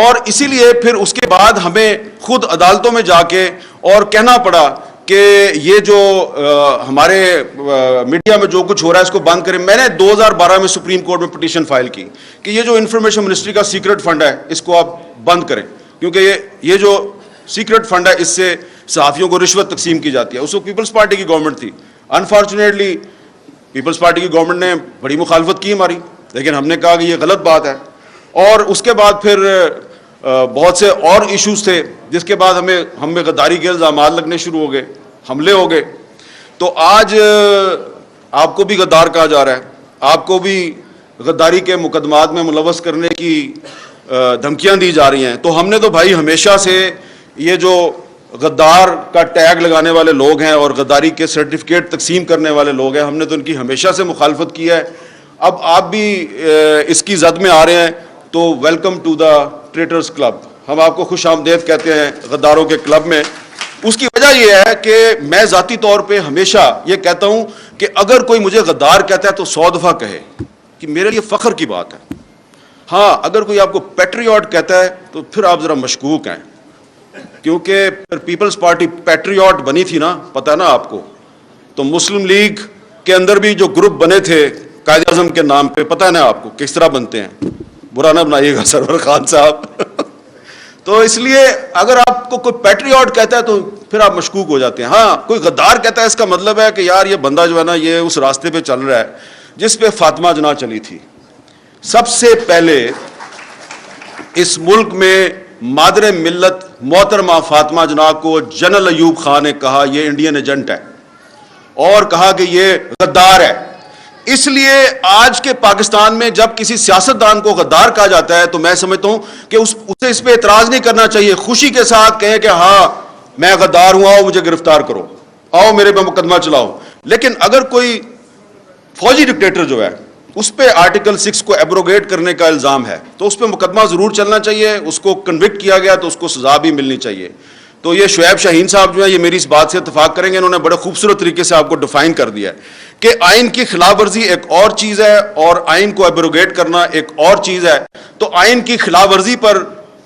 اور اسی لیے پھر اس کے بعد ہمیں خود عدالتوں میں جا کے اور کہنا پڑا کہ یہ جو ہمارے میڈیا میں جو کچھ ہو رہا ہے اس کو بند کریں. میں نے 2012 میں سپریم کورٹ میں پٹیشن فائل کی کہ یہ جو انفارمیشن منسٹری کا سیکرٹ فنڈ ہے اس کو آپ بند کریں, کیونکہ یہ جو سیکرٹ فنڈ ہے اس سے صحافیوں کو رشوت تقسیم کی جاتی ہے. اس وقت پیپلز پارٹی کی گورنمنٹ تھی. انفارچونیٹلی پیپلز پارٹی کی گورنمنٹ نے بڑی مخالفت کی ہماری, لیکن ہم نے کہا کہ یہ غلط بات ہے. اور اس کے بعد پھر بہت سے اور ایشوز تھے جس کے بعد ہمیں غداری کے الزامات لگنے شروع ہو گئے, حملے ہو گئے. تو آج آپ کو بھی غدار کہا جا رہا ہے, آپ کو بھی غداری کے مقدمات میں ملوث کرنے کی دھمکیاں دی جا رہی ہیں. تو ہم نے تو بھائی ہمیشہ سے یہ جو غدار کا ٹیگ لگانے والے لوگ ہیں اور غداری کے سرٹیفکیٹ تقسیم کرنے والے لوگ ہیں, ہم نے تو ان کی ہمیشہ سے مخالفت کی ہے. اب آپ بھی اس کی زد میں آ رہے ہیں تو ویلکم ٹو دا ٹریٹرز کلب, ہم آپ کو خوش آمدید کہتے ہیں غداروں کے کلب میں. اس کی وجہ یہ ہے کہ میں ذاتی طور پہ ہمیشہ یہ کہتا ہوں کہ اگر کوئی مجھے غدار کہتا ہے تو 100 دفعہ کہے کہ میرے لیے فخر کی بات ہے. ہاں, اگر کوئی آپ کو پیٹریوٹ کہتا ہے تو پھر آپ ذرا مشکوک ہیں, کیونکہ پیپلز پارٹی پیٹریوٹ بنی تھی نا, پتہ ہے نا آپ کو. تو مسلم لیگ کے اندر بھی جو گروپ بنے تھے قائد اعظم کے نام پہ, پتہ ہے نا آپ کو کس طرح بنتے ہیں, برا نہ بنائیے گا سرور خان صاحب. تو اس لیے اگر آپ کو کوئی پیٹریوٹ کہتا ہے تو پھر آپ مشکوک ہو جاتے ہیں. ہاں, کوئی غدار کہتا ہے اس کا مطلب ہے کہ یار یہ بندہ جو ہے نا یہ اس راستے پہ چل رہا ہے جس پہ فاطمہ جناح چلی تھی. سب سے پہلے اس ملک میں مادر ملت محترمہ فاطمہ جناح کو جنرل ایوب خان نے کہا یہ انڈین ایجنٹ ہے اور کہا کہ یہ غدار ہے. اس لیے آج کے پاکستان میں جب کسی سیاستدان کو غدار کہا جاتا ہے تو میں سمجھتا ہوں کہ اسے اس پہ اعتراض نہیں کرنا چاہیے, خوشی کے ساتھ کہیں کہ ہاں میں غدار ہوں, آؤ مجھے گرفتار کرو, آؤ میرے پہ مقدمہ چلاؤ. لیکن اگر کوئی فوجی ڈکٹیٹر جو ہے اس پہ آرٹیکل 6 کو ایبروگیٹ کرنے کا الزام ہے تو اس پہ مقدمہ ضرور چلنا چاہیے, اس کو کنوکٹ کیا گیا تو اس کو سزا بھی ملنی چاہیے. تو یہ شعیب شاہین صاحب جو ہیں یہ میری اس بات سے اتفاق کریں گے, انہوں نے بڑے خوبصورت طریقے سے آپ کو ڈیفائن کر دیا ہے کہ آئین کی خلاف ورزی ایک اور چیز ہے اور آئین کو ایبروگیٹ کرنا ایک اور چیز ہے. تو آئین کی خلاف ورزی پر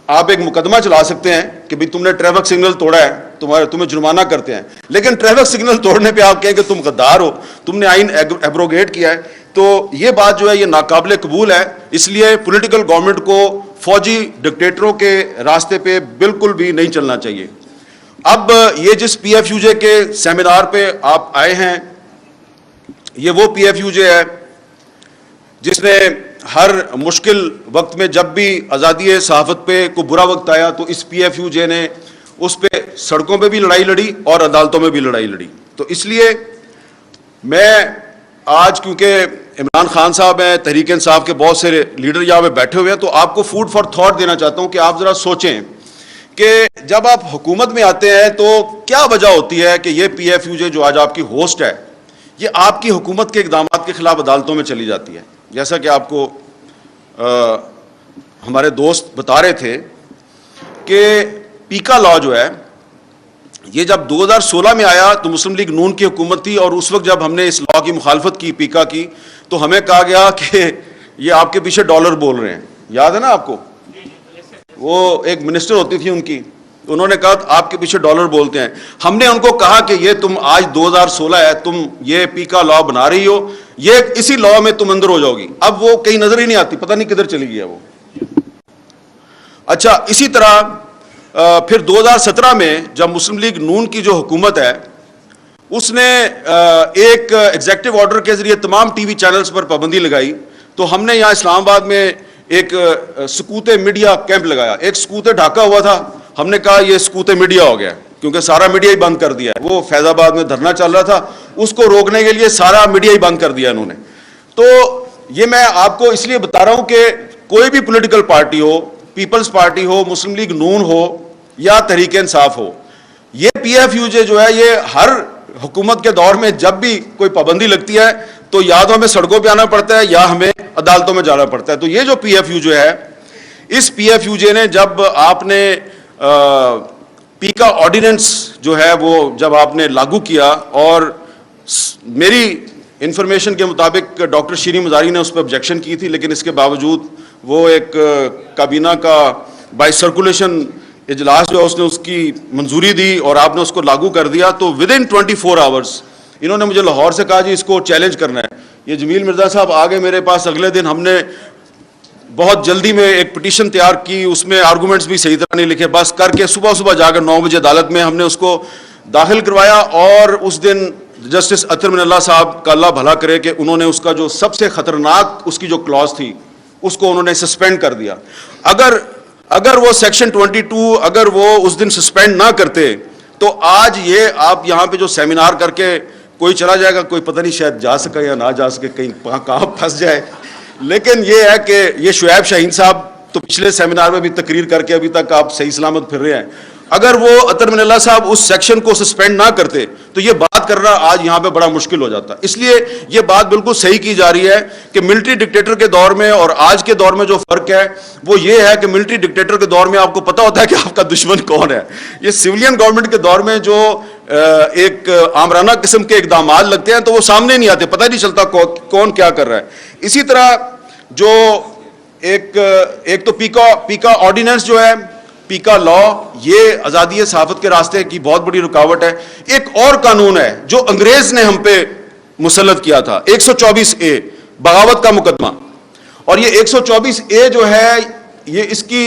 آپ ایک مقدمہ چلا سکتے ہیں کہ بھئی تم نے ٹریفک سگنل توڑا ہے, تمہیں جرمانہ کرتے ہیں, لیکن ٹریفک سگنل توڑنے پہ آپ کہیں کہ تم غدار ہو, تم نے آئین ایبروگیٹ کیا ہے. تو یہ بات جو ہے یہ ناقابل قبول ہے. اس لیے پولیٹیکل گورنمنٹ کو فوجی ڈکٹیٹروں کے راستے پہ بالکل بھی نہیں چلنا چاہیے. اب یہ جس پی ایف یو جے کے سیمینار پہ آپ آئے ہیں یہ وہ پی ایف یو جے ہے جس نے ہر مشکل وقت میں جب بھی آزادی صحافت پہ کوئی برا وقت آیا تو اس پی ایف یو جے نے اس پہ سڑکوں پہ بھی لڑائی لڑی اور عدالتوں میں بھی لڑائی لڑی. تو اس لیے میں آج کیونکہ عمران خان صاحب ہیں, تحریک انصاف کے بہت سے لیڈر یہاں پہ بیٹھے ہوئے ہیں, تو آپ کو فوڈ فار تھاٹ دینا چاہتا ہوں کہ آپ ذرا سوچیں کہ جب آپ حکومت میں آتے ہیں تو کیا وجہ ہوتی ہے کہ یہ پی ایف یو جے جو آج آپ کی ہوسٹ ہے یہ آپ کی حکومت کے اقدامات کے خلاف عدالتوں میں چلی جاتی ہے. جیسا کہ آپ کو ہمارے دوست بتا رہے تھے کہ پیکا لا جو ہے یہ جب 2016 میں آیا تو مسلم لیگ نون کی حکومت تھی, اور اس وقت جب ہم نے اس لا کی مخالفت کی پیکا کی تو ہمیں کہا گیا کہ یہ آپ کے پیچھے ڈالر بول رہے ہیں. یاد ہے نا آپ کو, وہ ایک منسٹر ہوتی تھی ان کی, انہوں نے کہا آپ کے پیچھے ڈالر بولتے ہیں. ہم نے ان کو کہا کہ یہ تم آج 2016 ہے, تم یہ پیکا لا بنا رہی ہو, یہ اسی لا میں تم اندر ہو جاؤ گی. اب وہ کہیں نظر ہی نہیں آتی, پتہ نہیں کدھر چلی گئی ہے وہ. اچھا, اسی طرح پھر 2017 میں جب مسلم لیگ نون کی جو حکومت ہے اس نے ایک ایگزیکٹو آرڈر کے ذریعے تمام ٹی وی چینلز پر پابندی لگائی, تو ہم نے یہاں اسلام آباد میں ایک سکوت میڈیا کیمپ لگایا. ایک سکوت ڈھاکہ ہوا تھا, ہم نے کہا یہ سکوت میڈیا ہو گیا کیونکہ سارا میڈیا ہی بند کر دیا ہے. وہ فیض آباد میں دھرنا چل رہا تھا, اس کو روکنے کے لیے سارا میڈیا ہی بند کر دیا انہوں نے. تو یہ میں آپ کو اس لیے بتا رہا ہوں کہ کوئی بھی پولیٹیکل پارٹی ہو, پیپلز پارٹی ہو, مسلم لیگ نون ہو یا تحریک انصاف ہو, یہ پی ایف یو جے جو ہے یہ ہر حکومت کے دور میں جب بھی کوئی پابندی لگتی ہے تو یا تو ہمیں سڑکوں پہ آنا پڑتا ہے یا ہمیں عدالتوں میں جانا پڑتا ہے. تو یہ جو پی ایف یو جو ہے, اس پی ایف یو جے نے جب آپ نے پیکا آرڈیننس جو ہے وہ جب آپ نے لاگو کیا, اور میری انفارمیشن کے مطابق ڈاکٹر شیریں مزاری نے اس پہ آبجیکشن کی تھی, لیکن اس کے باوجود وہ ایک کابینہ کا بائی سرکولیشن اجلاس جو ہے اس نے اس کی منظوری دی اور آپ نے اس کو لاگو کر دیا, تو ود ان 24 آورس انہوں نے مجھے لاہور سے کہا جی اس کو چیلنج کرنا ہے. یہ جمیل مرزا صاحب آگے میرے پاس اگلے دن, ہم نے بہت جلدی میں ایک پٹیشن تیار کی, اس میں آرگومنٹس بھی صحیح طرح نہیں لکھے, بس کر کے صبح جا کر 9 بجے عدالت میں ہم نے اس کو داخل کروایا. اور اس دن جسٹس اطہر من اللہ صاحب کا اللہ بھلا کرے کہ انہوں نے اس کا جو سب سے خطرناک اس کی جو کلاز تھی اس کو انہوں نے سسپینڈ کر دیا. اگر وہ سیکشن 22 اگر وہ اس دن سسپینڈ نہ کرتے تو آج یہ آپ یہاں پہ جو سیمینار کر کے کوئی چلا جائے گا, کوئی پتہ نہیں شاید جا سکے یا نہ جا سکے, کہیں کہاں پھنس جائے. لیکن یہ ہے کہ یہ شعیب شاہین صاحب تو پچھلے سیمینار میں بھی تقریر کر کے ابھی تک آپ صحیح سلامت پھر رہے ہیں. اگر وہ اطہر من اللہ صاحب اس سیکشن کو سسپینڈ نہ کرتے تو یہ بات کرنا آج یہاں پہ بڑا مشکل ہو جاتا. اس لیے یہ بات بالکل صحیح کی جا رہی ہے کہ ملٹری ڈکٹیٹر کے دور میں اور آج کے دور میں جو فرق ہے وہ یہ ہے کہ ملٹری ڈکٹیٹر کے دور میں آپ کو پتا ہوتا ہے کہ آپ کا دشمن کون ہے. یہ سویلین گورنمنٹ کے دور میں جو ایک آمرانہ قسم کے اقدامات لگتے ہیں تو وہ سامنے نہیں آتے, پتہ نہیں چلتا کون کیا کر رہا ہے. اسی طرح جو ایک تو پیکا آرڈیننس جو ہے, پیکا لا, یہ آزادی صحافت کے راستے کی بہت بڑی رکاوٹ ہے. ایک اور قانون ہے جو انگریز نے ہم پہ مسلط کیا تھا, 124A بغاوت کا مقدمہ. اور یہ 124A جو ہے یہ اس کی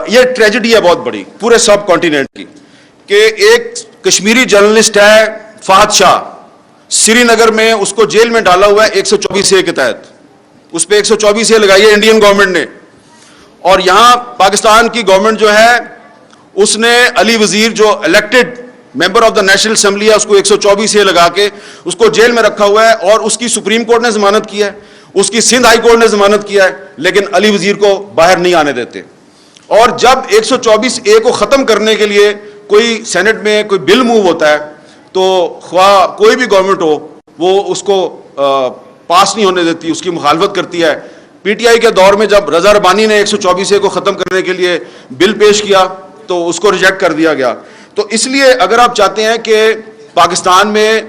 یہ ٹریجڈی ہے بہت بڑی پورے سب کانٹیننٹ کی, کہ ایک کشمیری جرنلسٹ ہے فہد شاہ, سری نگر میں اس کو جیل میں ڈالا ہوا ہے 124A کے تحت. اس پہ 124A لگائی ہے انڈین گورنمنٹ نے. اور یہاں پاکستان کی گورنمنٹ جو ہے اس نے علی وزیر جو elected member of the national assembly ہے اس کو 124A لگا کے اس کو جیل میں رکھا ہوا ہے. اور اس کی سپریم کورٹ نے ضمانت کیا ہے, اس کی سندھ ہائی کورٹ نے ضمانت کیا ہے, لیکن علی وزیر کو باہر نہیں آنے دیتے. اور جب 124A کو ختم کرنے کے لیے کوئی سینٹ میں کوئی بل موو ہوتا ہے تو خواہ کوئی بھی گورنمنٹ ہو وہ اس کو پاس نہیں ہونے دیتی, اس کی مخالفت کرتی ہے. پی ٹی آئی کے دور میں جب رضا ربانی نے 124A کو ختم کرنے کے لیے بل پیش کیا تو اس کو ریجیکٹ کر دیا گیا. تو اس لیے اگر آپ چاہتے ہیں کہ پاکستان میں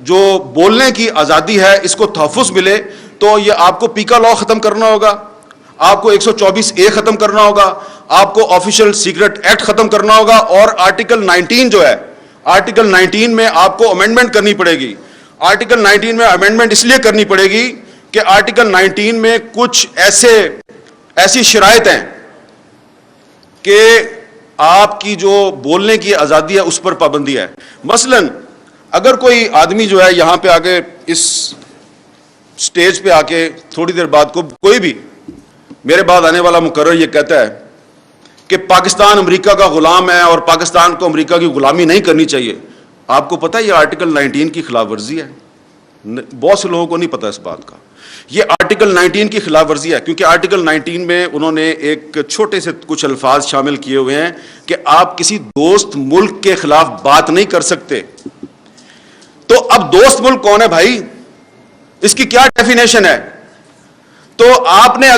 جو بولنے کی آزادی ہے اس کو تحفظ ملے تو یہ آپ کو پیکا لا ختم کرنا ہوگا, آپ کو 124A ختم کرنا ہوگا, آپ کو آفیشل سیکرٹ ایکٹ ختم کرنا ہوگا, اور آرٹیکل 19 جو ہے, آرٹیکل 19 میں آپ کو امینڈمنٹ کرنی پڑے گی. آرٹیکل 19 میں امینڈمنٹ اس لیے کرنی پڑے گی کہ آرٹیکل 19 میں کچھ ایسی شرائط ہیں کہ آپ کی جو بولنے کی آزادی ہے اس پر پابندی ہے. مثلا اگر کوئی آدمی جو ہے یہاں پہ آگے اس سٹیج پہ آ کے تھوڑی دیر بعد کو کوئی بھی میرے بعد آنے والا مقرر یہ کہتا ہے کہ پاکستان امریکہ کا غلام ہے اور پاکستان کو امریکہ کی غلامی نہیں کرنی چاہیے, آپ کو پتہ ہے یہ آرٹیکل 19 کی خلاف ورزی ہے. بہت سے لوگوں کو نہیں پتہ اس بات کا. یہ آرٹیکل 19 کی خلاف ورزی ہے کیونکہ آرٹیکل 19 میں انہوں نے ایک چھوٹے سے کچھ الفاظ شامل کیے ہوئے ہیں کہ آپ کسی دوست ملک کے خلاف بات نہیں کر سکتے. تو اب دوست ملک کون ہے بھائی, اس کی کیا ڈیفینیشن ہے؟ تو آپ نے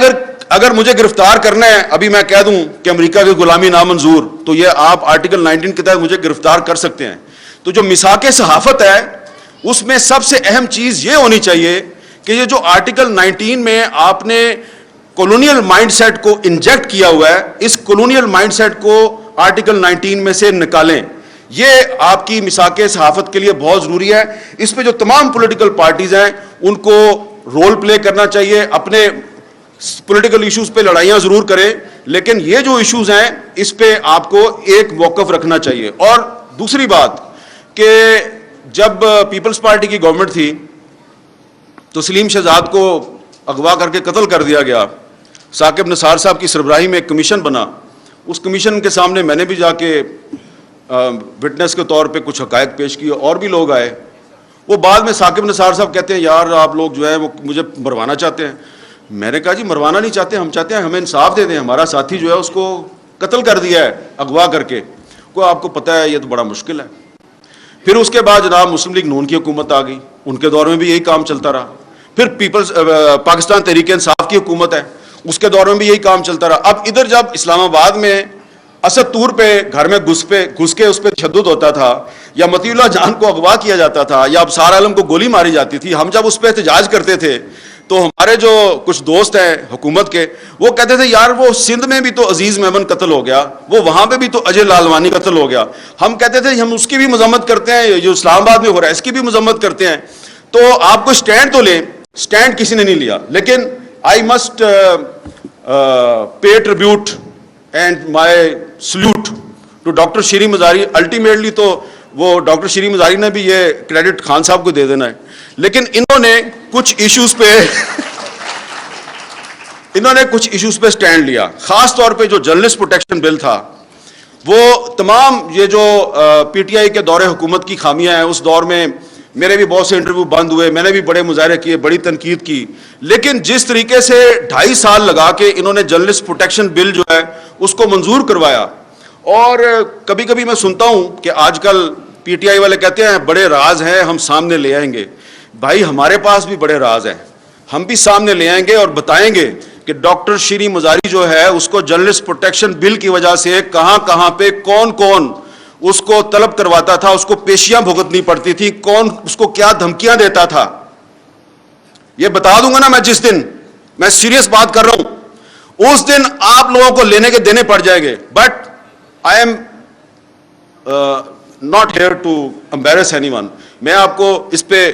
اگر مجھے گرفتار کرنا ہے, ابھی میں کہہ دوں کہ امریکہ کی غلامی نامنظور, تو یہ آپ آرٹیکل 19 کے تحت مجھے گرفتار کر سکتے ہیں. تو جو میثاق صحافت ہے اس میں سب سے اہم چیز یہ ہونی چاہیے کہ یہ جو آرٹیکل 19 میں آپ نے کولونیل مائنڈ سیٹ کو انجیکٹ کیا ہوا ہے, اس کولونیل مائنڈ سیٹ کو آرٹیکل 19 میں سے نکالیں. یہ آپ کی میثاق صحافت کے لیے بہت ضروری ہے. اس پہ جو تمام پولیٹیکل پارٹیز ہیں ان کو رول پلے کرنا چاہیے. اپنے پولیٹیکل ایشوز پہ لڑائیاں ضرور کریں, لیکن یہ جو ایشوز ہیں اس پہ آپ کو ایک موقف رکھنا چاہیے. اور دوسری بات کہ جب پیپلز پارٹی کی گورنمنٹ تھی تو سلیم شہزاد کو اغوا کر کے قتل کر دیا گیا. ثاقب نثار صاحب کی سربراہی میں ایک کمیشن بنا. اس کمیشن کے سامنے میں نے بھی جا کے وٹنس کے طور پہ کچھ حقائق پیش کیے, اور بھی لوگ آئے. وہ بعد میں ثاقب نثار صاحب کہتے ہیں یار آپ لوگ جو ہے وہ مجھے مروانا چاہتے ہیں. میں نے کہا جی مروانا نہیں چاہتے, ہم چاہتے ہیں ہمیں انصاف دے دیں. ہمارا ساتھی جو ہے اس کو قتل کر دیا ہے اغوا کر کے. کو آپ کو پتہ ہے یہ تو بڑا مشکل ہے. پھر اس کے بعد جناب مسلم لیگ نون کی حکومت آ گئی, ان کے دور میں بھی یہی کام چلتا رہا. پھر پاکستان تحریک انصاف کی حکومت ہے, اس کے دور میں بھی یہی کام چلتا رہا. اب ادھر جب اسلام آباد میں اسد طور پہ گھر میں گھس کے اس پہ تشدد ہوتا تھا, یا مطیع اللہ جان کو اغوا کیا جاتا تھا, یا ابصار عالم کو گولی ماری جاتی تھی, ہم جب اس پہ احتجاج کرتے تھے تو ہمارے جو کچھ دوست ہیں حکومت کے وہ کہتے تھے یار وہ سندھ میں بھی تو عزیز میمن قتل ہو گیا, وہ وہاں پہ بھی تو اجے لالوانی قتل ہو گیا. ہم کہتے تھے ہم اس کی بھی مذمت کرتے ہیں, جو اسلام آباد میں ہو رہا ہے اس کی بھی مذمت کرتے ہیں. تو آپ کو سٹینڈ تو لیں, سٹینڈ کسی نے نہیں لیا. لیکن I must pay tribute and my salute to doctor Shireen Mazari. Ultimately تو وہ ڈاکٹر شیریں مزاری نے بھی یہ کریڈٹ خان صاحب کو دے دینا ہے, لیکن انہوں نے کچھ ایشوز پہ سٹینڈ لیا. خاص طور پہ جو جرنلسٹ پروٹیکشن بل تھا, وہ تمام یہ جو پی ٹی آئی کے دور حکومت کی خامیاں ہیں, اس دور میں میرے بھی بہت سے انٹرویو بند ہوئے, میں نے بھی بڑے مظاہرے کیے, بڑی تنقید کی, لیکن جس طریقے سے 2.5 سال لگا کے انہوں نے جرنلسٹ پروٹیکشن بل جو ہے اس کو منظور کروایا. اور کبھی کبھی میں سنتا ہوں کہ آج کل پی ٹی آئی والے کہتے ہیں بڑے راز ہیں ہم سامنے لے آئیں گے. بھائی ہمارے پاس بھی بڑے راز ہیں, ہم بھی سامنے لے آئیں گے اور بتائیں گے کہ ڈاکٹر شیریں مزاری جو ہے اس کو جرنلسٹ پروٹیکشن بل کی وجہ سے کہاں کہاں پہ کون کون اس کو طلب کرواتا تھا, اس کو پیشیاں بھگتنی پڑتی تھی, کون اس کو کیا دھمکیاں دیتا تھا. یہ بتا دوں گا نا میں, جس دن میں سیریس بات کر رہا ہوں اس دن آپ لوگوں کو لینے کے دینے پڑ جائیں گے. But I am not here to embarrass anyone. میں آپ کو اس پہ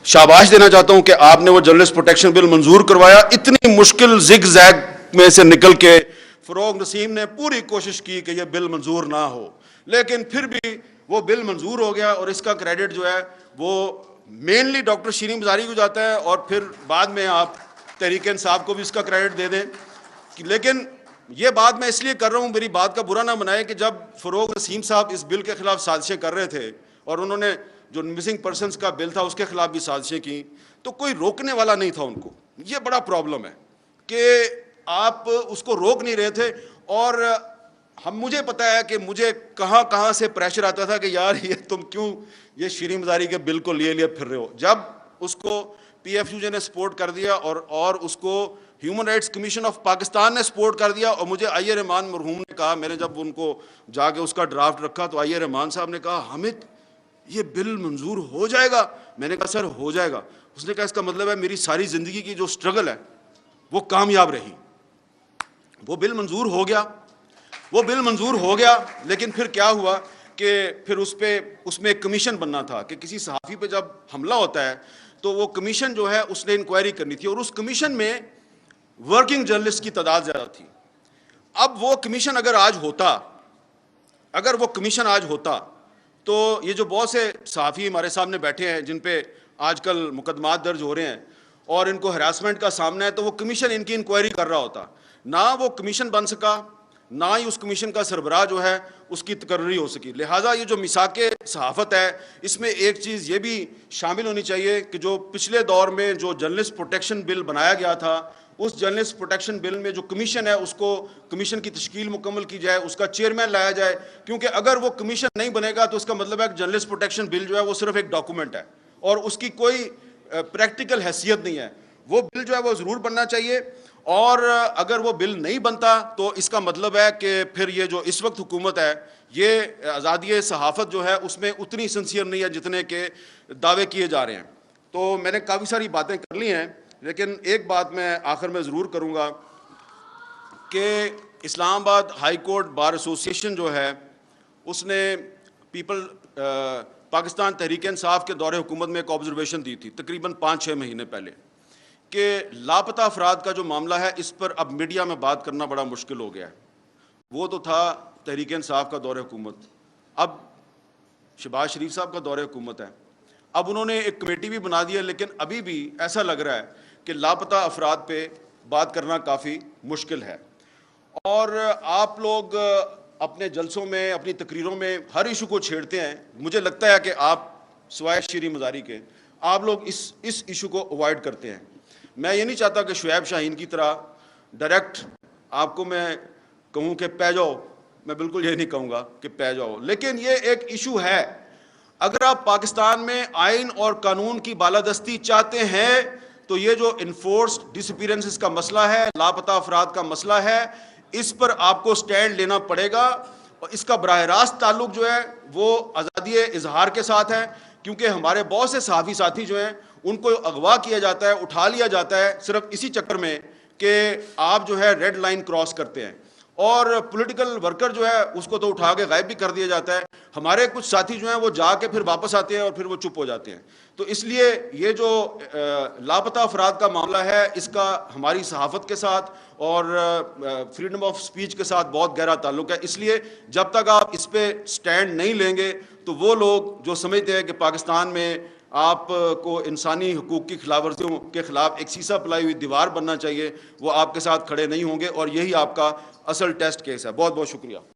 شاباش دینا چاہتا ہوں کہ آپ نے وہ جرنلسٹ پروٹیکشن بل منظور کروایا. اتنی مشکل زگ زیگ میں سے نکل کے فروغ نسیم نے پوری کوشش کی کہ یہ بل منظور نہ ہو, لیکن پھر بھی وہ بل منظور ہو گیا. اور اس کا کریڈٹ جو ہے وہ مینلی ڈاکٹر شیریں مزاری کو جاتا ہے, اور پھر بعد میں آپ تحریک انصاف کو بھی اس کا کریڈٹ دے دیں. لیکن یہ بات میں اس لیے کر رہا ہوں, میری بات کا برا نہ بنائے, کہ جب فروغ نسیم صاحب اس بل کے خلاف سازشیں کر رہے تھے اور انہوں نے جو مسنگ پرسنز کا بل تھا اس کے خلاف بھی سازشیں کی, تو کوئی روکنے والا نہیں تھا ان کو. یہ بڑا پرابلم ہے کہ آپ اس کو روک نہیں رہے تھے. اور مجھے پتا ہے کہ مجھے کہاں کہاں سے پریشر آتا تھا کہ یار یہ تم کیوں یہ شیریں مزاری کے بل کو لیے پھر رہے ہو. جب اس کو پی ایف یو جے نے سپورٹ کر دیا اور اس کو human rights commission of Pakistan نے سپورٹ کر دیا, اور مجھے آئی اے رحمان مرحوم نے کہا, میں نے جب ان کو جا کے اس کا ڈرافٹ رکھا تو آئی اے رحمان صاحب نے کہا حامد یہ بل منظور ہو جائے گا. میں نے کہا سر ہو جائے گا. اس نے کہا اس کا مطلب ہے میری ساری زندگی کی جو سٹرگل ہے وہ کامیاب رہی. وہ بل منظور ہو گیا, وہ بل منظور ہو گیا. لیکن پھر کیا ہوا کہ پھر اس میں ایک کمیشن بننا تھا کہ کسی صحافی پہ جب حملہ ہوتا ہے تو وہ کمیشن جو ہے اس نے انکوائری کرنی تھی, اور اس کمیشن میں ورکنگ جرنلسٹ کی تعداد زیادہ تھی. اب وہ کمیشن اگر وہ کمیشن آج ہوتا تو یہ جو بہت سے صحافی ہمارے سامنے بیٹھے ہیں جن پہ آج کل مقدمات درج ہو رہے ہیں اور ان کو ہراسمنٹ کا سامنا ہے, تو وہ کمیشن ان کی انکوائری کر رہا ہوتا. نہ وہ کمیشن بن سکا, نہ ہی اس کمیشن کا سربراہ جو ہے اس کی تقرری ہو سکی. لہٰذا یہ جو میثاق صحافت ہے اس میں ایک چیز یہ بھی شامل ہونی چاہیے کہ جو پچھلے دور میں جو جرنلسٹ پروٹیکشن بل بنایا گیا تھا, اس جرنلسٹ پروٹیکشن بل میں جو کمیشن ہے اس کو کمیشن کی تشکیل مکمل کی جائے, اس کا چیئرمین لایا جائے. کیونکہ اگر وہ کمیشن نہیں بنے گا تو اس کا مطلب ہے کہ جرنلسٹ پروٹیکشن بل جو ہے وہ صرف ایک ڈاکومنٹ ہے اور اس کی کوئی پریکٹیکل حیثیت نہیں ہے. وہ بل جو ہے وہ ضرور بننا چاہیے, اور اگر وہ بل نہیں بنتا تو اس کا مطلب ہے کہ پھر یہ جو اس وقت حکومت ہے یہ آزادی صحافت جو ہے اس میں اتنی سنسیئر نہیں ہے جتنے کہ دعوے کیے جا رہے ہیں. تو میں نے کافی ساری باتیں کر لی ہیں, لیکن ایک بات میں آخر میں ضرور کروں گا کہ اسلام آباد ہائی کورٹ بار ایسوسی ایشن جو ہے اس نے پاکستان تحریک انصاف کے دور حکومت میں ایک آبزرویشن دی تھی تقریباً 5-6 مہینے پہلے کہ لاپتہ افراد کا جو معاملہ ہے اس پر اب میڈیا میں بات کرنا بڑا مشکل ہو گیا ہے. وہ تو تھا تحریک انصاف کا دور حکومت, اب شہباز شریف صاحب کا دور حکومت ہے. اب انہوں نے ایک کمیٹی بھی بنا دی ہے, لیکن ابھی بھی ایسا لگ رہا ہے کہ لاپتہ افراد پہ بات کرنا کافی مشکل ہے. اور آپ لوگ اپنے جلسوں میں اپنی تقریروں میں ہر ایشو کو چھیڑتے ہیں. مجھے لگتا ہے کہ آپ سوائے شیریں مزاری کے آپ لوگ اس ایشو کو اوائڈ کرتے ہیں. میں یہ نہیں چاہتا کہ شعیب شاہین کی طرح ڈائریکٹ آپ کو میں کہوں کہ پہ جاؤ, میں بالکل یہ نہیں کہوں گا کہ پہ جاؤ, لیکن یہ ایک ایشو ہے. اگر آپ پاکستان میں آئین اور قانون کی بالادستی چاہتے ہیں تو یہ جو انفورسڈ ڈس اپیرنسز کا مسئلہ ہے, لاپتہ افراد کا مسئلہ ہے, اس پر آپ کو سٹینڈ لینا پڑے گا. اور اس کا براہ راست تعلق جو ہے وہ آزادی اظہار کے ساتھ ہے, کیونکہ ہمارے بہت سے صحافی ساتھی جو ہیں ان کو اغوا کیا جاتا ہے, اٹھا لیا جاتا ہے صرف اسی چکر میں کہ آپ جو ہے ریڈ لائن کراس کرتے ہیں, اور پولیٹیکل ورکر جو ہے اس کو تو اٹھا کے غائب بھی کر دیا جاتا ہے. ہمارے کچھ ساتھی جو ہیں وہ جا کے پھر واپس آتے ہیں اور پھر وہ چپ ہو جاتے ہیں. تو اس لیے یہ جو لاپتہ افراد کا معاملہ ہے, اس کا ہماری صحافت کے ساتھ اور فریڈم آف سپیچ کے ساتھ بہت گہرا تعلق ہے. اس لیے جب تک آپ اس پہ سٹینڈ نہیں لیں گے تو وہ لوگ جو سمجھتے ہیں کہ پاکستان میں آپ کو انسانی حقوق کی خلاف ورزیوں کے خلاف ایک سیسا پلائی ہوئی دیوار بننا چاہیے, وہ آپ کے ساتھ کھڑے نہیں ہوں گے, اور یہی آپ کا اصل ٹیسٹ کیس ہے. بہت بہت شکریہ.